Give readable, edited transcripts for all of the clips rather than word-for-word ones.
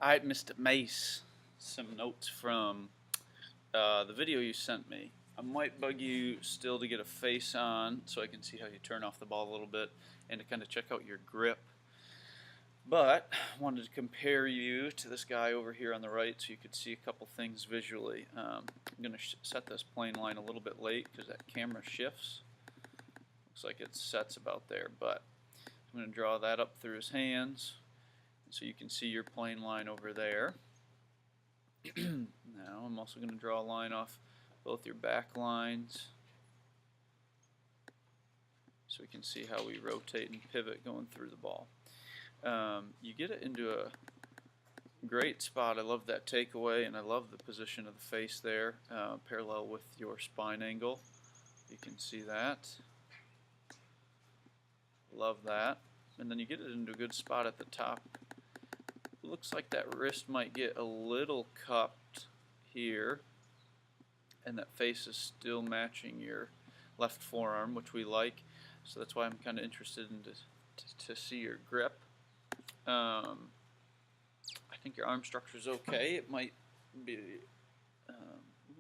Alright, Mr. Mace, some notes from the video you sent me. I might bug you still to get a face on so I can see how you turn off the ball a little bit and to kind of check out your grip. But I wanted to compare you to this guy over here on the right so you could see a couple things visually. I'm going to set this plane line a little bit late because that camera shifts. Looks like it sets about there, but I'm going to draw that up through his hands so you can see your plane line over there. Now I'm also going to draw a line off both your back lines so we can see how we rotate and pivot going through the ball. You get it into a great spot. I love that takeaway, and I love the position of the face there, parallel with your spine angle. You can see that. Love that. And then you get it into a good spot at the top. Looks like that wrist might get a little cupped here, and that face is still matching your left forearm, which we like. So that's why I'm kind of interested in to see your grip. I think your arm structure is okay. It might be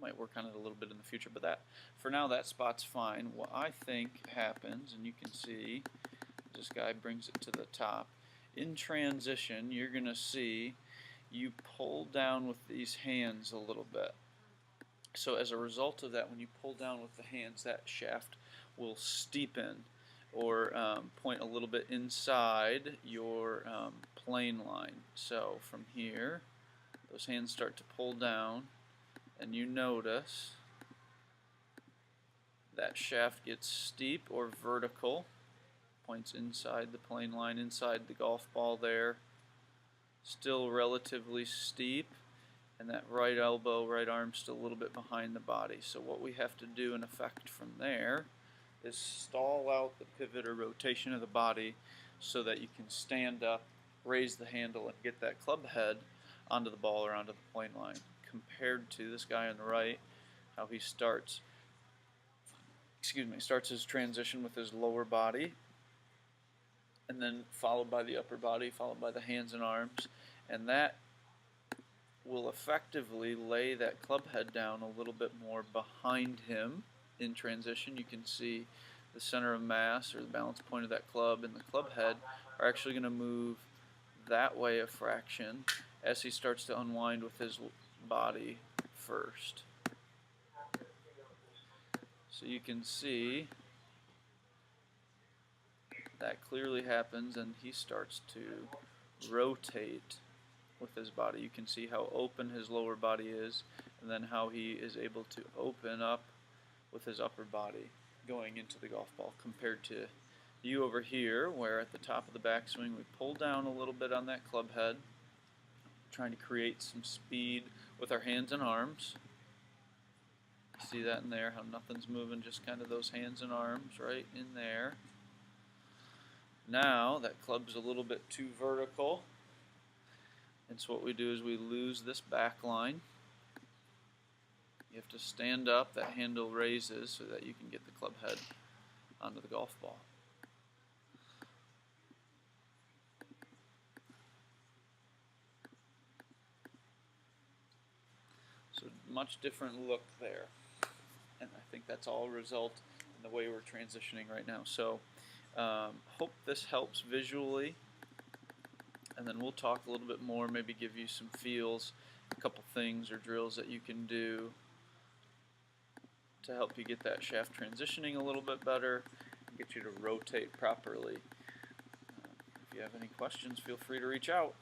might work on it a little bit in the future, but that for now that spot's fine. What I think happens, and you can see this guy brings it to the top. In transition, you're going to see you pull down with these hands a little bit. So as a result of that, when you pull down with the hands, that shaft will steepen or point a little bit inside your plane line. So from here, those hands start to pull down, and you notice that shaft gets steep or vertical, points inside the plane line, inside the golf ball there, still relatively steep, and that right elbow, right arm still a little bit behind the body. So what we have to do in effect from there is stall out the pivot or rotation of the body so that you can stand up, raise the handle, and get that club head onto the ball or onto the plane line, compared to this guy on the right, how he starts his transition with his lower body, and then followed by the upper body, followed by the hands and arms, and that will effectively lay that club head down a little bit more behind him. In transition, you can see the center of mass or the balance point of that club and the club head are actually going to move that way a fraction as he starts to unwind with his body first. So you can see that clearly happens, and he starts to rotate with his body. You can see how open his lower body is, and then how he is able to open up with his upper body going into the golf ball, compared to you over here, where at the top of the backswing we pull down a little bit on that club head, trying to create some speed with our hands and arms. See that in there, how nothing's moving, just kind of those hands and arms right in there. Now that club's a little bit too vertical, and so what we do is we lose this back line. You have to stand up, that handle raises so that you can get the club head onto the golf ball. So much different look there, and I think that's all a result in the way we're transitioning right now. So hope this helps visually, and then we'll talk a little bit more, maybe give you some feels, a couple things or drills that you can do to help you get that shaft transitioning a little bit better and get you to rotate properly. If you have any questions, feel free to reach out.